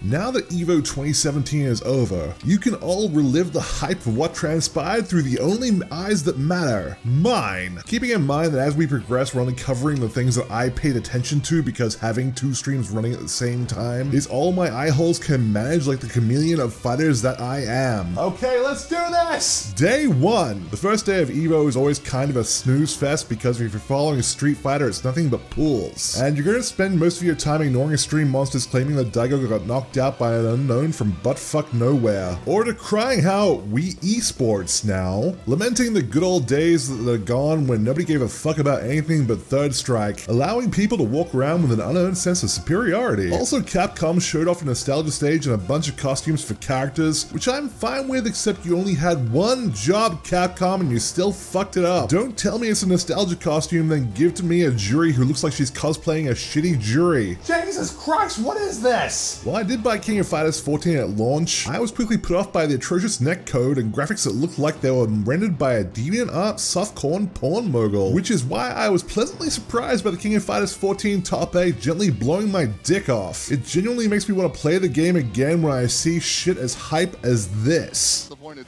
Now that EVO 2017 is over, you can all relive the hype of what transpired through the only eyes that matter, mine. Keeping in mind that as we progress, we're only covering the things that I paid attention to because having two streams running at the same time is all my eye holes can manage like the chameleon of fighters that I am. Okay, let's do this! Day 1. The first day of EVO is always kind of a snooze fest because if you're following Street Fighter, it's nothing but pools. And you're gonna spend most of your time ignoring stream monsters claiming that Daigo got knocked out by an unknown from buttfuck nowhere, or decrying how we esports now, lamenting the good old days that are gone when nobody gave a fuck about anything but Third Strike, allowing people to walk around with an unearned sense of superiority. Also, Capcom showed off a nostalgia stage and a bunch of costumes for characters, which I'm fine with except you only had one job, Capcom, and you still fucked it up. Don't tell me it's a nostalgia costume, then give to me a Juri who looks like she's cosplaying a shitty Juri. Jesus Christ, what is this? Well, I did buy King of Fighters 14 at launch. I was quickly put off by the atrocious netcode and graphics that looked like they were rendered by a DeviantArt softcore porn mogul, which is why I was pleasantly surprised by the King of Fighters 14 top 8 gently blowing my dick off. It genuinely makes me want to play the game again when I see shit as hype as this. Disappointed.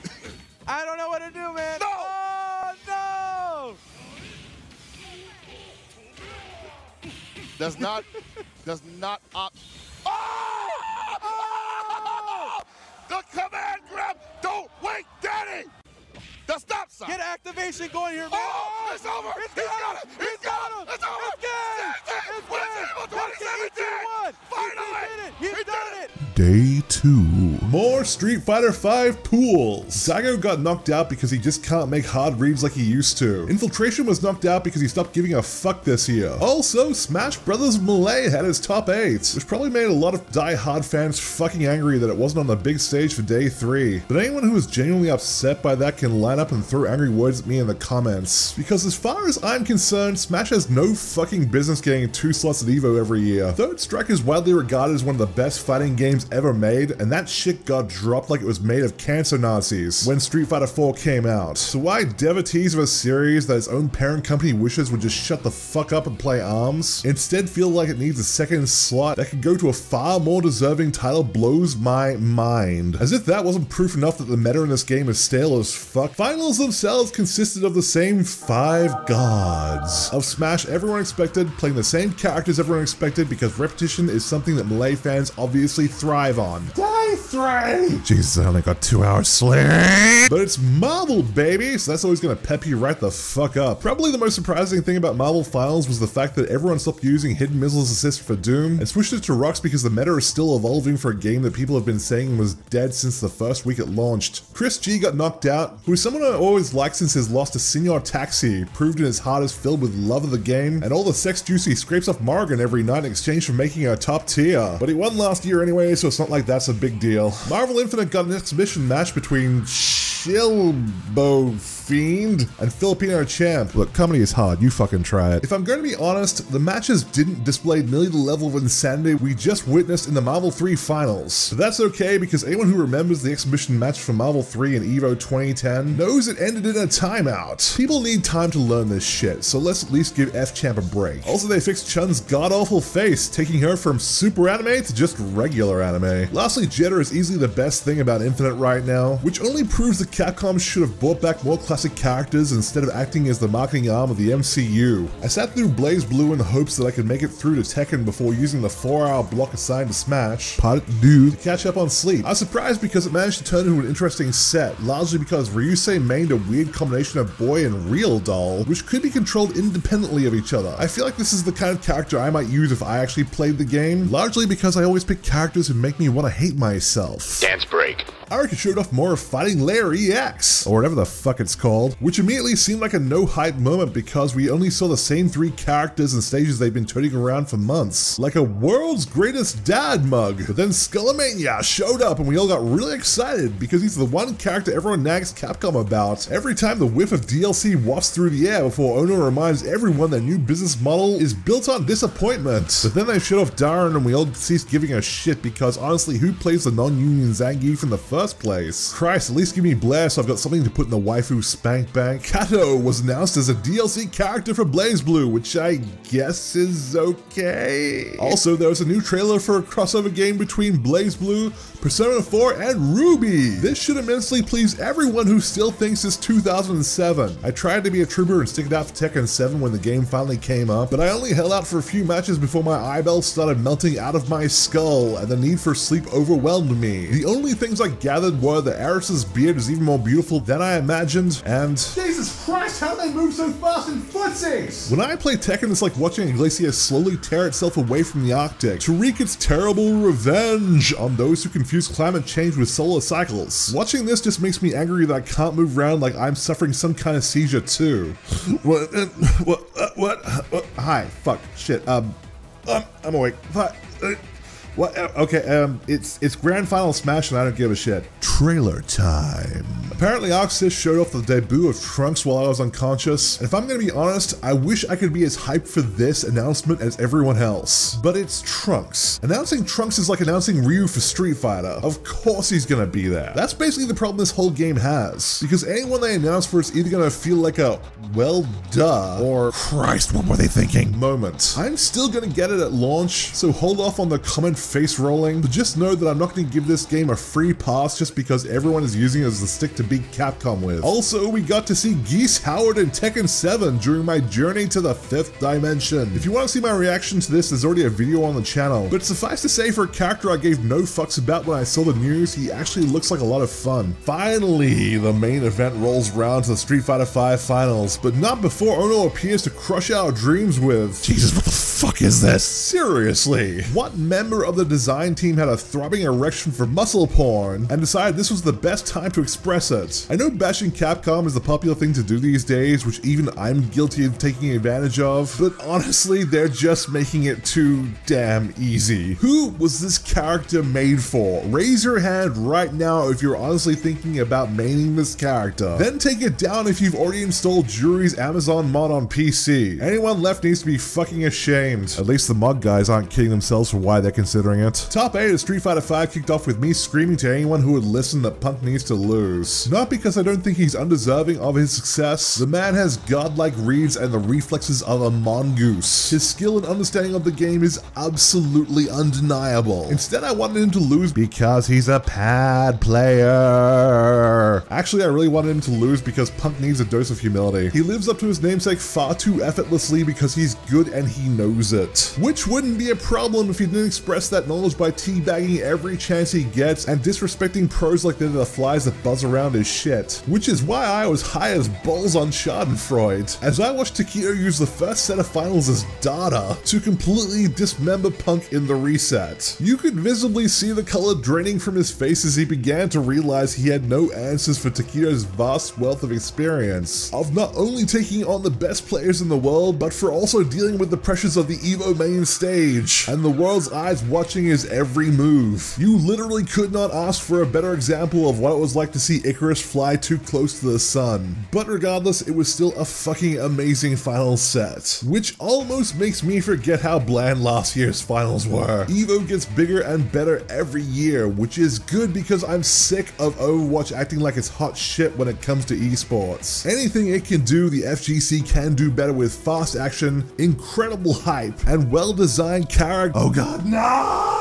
I don't know what to do, man. No! Oh, no! Does not opt. Oh! The command grab! Don't wait, Daddy! The stop sign! Get activation going here, man! Oh, it's over! He's got it! He's got it! It's over! It's good! It's what is it? 2017! Finally! He's done it! Day 2. More Street Fighter V pools. Daigo got knocked out because he just can't make hard reads like he used to. Infiltration was knocked out because he stopped giving a fuck this year. Also, Smash Brothers Melee had his top 8, which probably made a lot of die-hard fans fucking angry that it wasn't on the big stage for day 3. But anyone who is genuinely upset by that can line up and throw angry words at me in the comments. Because as far as I'm concerned, Smash has no fucking business getting 2 slots at EVO every year. Third Strike is widely regarded as one of the best fighting games ever made, and that shit got dropped like it was made of cancer Nazis when Street Fighter 4 came out. So why devotees of a series that its own parent company wishes would just shut the fuck up and play ARMS, instead feel like it needs a second slot that could go to a far more deserving title blows my mind. As if that wasn't proof enough that the meta in this game is stale as fuck. Finals themselves consisted of the same 5 gods. Of Smash, everyone expected, playing the same characters everyone expected because repetition is something that Melee fans obviously thrive on. Day 3! Jesus, I only got 2 hours sleep. But it's Marvel, baby, so that's always gonna pep you right the fuck up. Probably the most surprising thing about Marvel Finals was the fact that everyone stopped using Hidden Missiles Assist for Doom and switched it to Rocks because the meta is still evolving for a game that people have been saying was dead since the first week it launched. Chris G got knocked out, who is someone I always liked since his loss to Senor Taxi, proved in his heart is filled with love of the game, and all the sex juice he scrapes off Morrigan every night in exchange for making her top tier. But he won last year anyway, so it's not like that's a big deal. Marvel Infinite got an exhibition match between Shilbo Fiend and Filipino Champ. Look, comedy is hard, you fucking try it. If I'm going to be honest, the matches didn't display nearly the level of insanity we just witnessed in the Marvel 3 finals. But that's okay because anyone who remembers the exhibition match from Marvel 3 and EVO 2010 knows it ended in a timeout. People need time to learn this shit, so let's at least give F-Champ a break. Also, they fixed Chun's god-awful face, taking her from super anime to just regular anime. Lastly, Jetter is easily the best thing about Infinite right now, which only proves that Capcom should have brought back more classic characters instead of acting as the marketing arm of the MCU. I sat through Blaze Blue in the hopes that I could make it through to Tekken before using the 4-hour block assigned to Smash, to catch up on sleep. I was surprised because it managed to turn into an interesting set, largely because Ryusei mained a weird combination of boy and real doll, which could be controlled independently of each other. I feel like this is the kind of character I might use if I actually played the game, largely because I always pick characters who make me want to hate myself. Dance break. Arika showed off more of Fighting Layer EX, or whatever the fuck it's called, which immediately seemed like a no-hype moment because we only saw the same 3 characters and stages they've been toting around for months, like a world's greatest dad mug. But then Skullomania showed up and we all got really excited because he's the one character everyone nags Capcom about every time the whiff of DLC wafts through the air before Ono reminds everyone their new business model is built on disappointment. But then they shut off Darren and we all ceased giving a shit because honestly, who plays the non-union Zangief from the first first place. Christ, at least give me Blair so I've got something to put in the waifu spank bank. Kato was announced as a DLC character for BlazBlue, which I guess is okay. Also, there was a new trailer for a crossover game between BlazBlue, Persona 4, and Ruby. This should immensely please everyone who still thinks it's 2007. I tried to be a trooper and stick it out for Tekken 7 when the game finally came up, but I only held out for a few matches before my eyeballs started melting out of my skull and the need for sleep overwhelmed me. The only things I gathered were that Aris's beard is even more beautiful than I imagined, and Jesus Christ, how they move so fast in footsies! When I play Tekken, it's like watching a glacier slowly tear itself away from the Arctic to wreak its terrible revenge on those who confuse climate change with solar cycles. Watching this just makes me angry that I can't move around like I'm suffering some kind of seizure too. What? Hi, fuck, shit, I'm awake. What? Okay, it's Grand Final Smash and I don't give a shit. Trailer time. Apparently Arxis showed off the debut of Trunks while I was unconscious, and if I'm gonna be honest, I wish I could be as hyped for this announcement as everyone else. But it's Trunks. Announcing Trunks is like announcing Ryu for Street Fighter. Of course he's gonna be there. That's basically the problem this whole game has, because anyone they announce for is either gonna feel like a, well, duh, or Christ, what were they thinking moment. I'm still gonna get it at launch, so hold off on the comment face rolling, but just know that I'm not gonna give this game a free pass just because everyone is using it as the stick to beat Capcom with. Also, we got to see Geese Howard in Tekken 7 during my journey to the 5th dimension. If you want to see my reaction to this, there's already a video on the channel, but suffice to say, for a character I gave no fucks about when I saw the news, he actually looks like a lot of fun. Finally, the main event rolls around to the Street Fighter V finals, but not before Ono appears to crush our dreams with... Jesus, what the fuck is this? Seriously, what member of the design team had a throbbing erection for muscle porn and decided this was the best time to express it? I know bashing Capcom is the popular thing to do these days, which even I'm guilty of taking advantage of, but honestly, they're just making it too damn easy. Who was this character made for? Raise your hand right now if you're honestly thinking about maining this character. Then take it down if you've already installed Jury's Amazon mod on PC. Anyone left needs to be fucking ashamed. At least the mod guys aren't kidding themselves for why they're considering it. Top 8 of Street Fighter V kicked off with me screaming to anyone who would listen that Punk needs to lose. Not because I don't think he's undeserving of his success. The man has godlike reads and the reflexes of a mongoose. His skill and understanding of the game is absolutely undeniable. Instead, I wanted him to lose because he's a pad player. Actually, I really wanted him to lose because Punk needs a dose of humility. He lives up to his namesake far too effortlessly because he's good and he knows it. Which wouldn't be a problem if he didn't express that knowledge by teabagging every chance he gets and disrespecting pros like they're the flies that buzz around his shit. Which is why I was high as balls on Schadenfreude as I watched Takedo use the first set of finals as data to completely dismember Punk in the reset. You could visibly see the color draining from his face as he began to realize he had no answers for Takedo's vast wealth of experience of not only taking on the best players in the world, but for also dealing with the pressures of the EVO main stage and the world's eyes watching his every move. You literally could not ask for a better example of what it was like to see Icarus fly too close to the sun. But regardless, it was still a fucking amazing final set, which almost makes me forget how bland last year's finals were. EVO gets bigger and better every year, which is good because I'm sick of Overwatch acting like it's hot shit when it comes to esports. Anything it can do, the FGC can do better with fast action, incredible hype, and well-designed character. Oh god, no!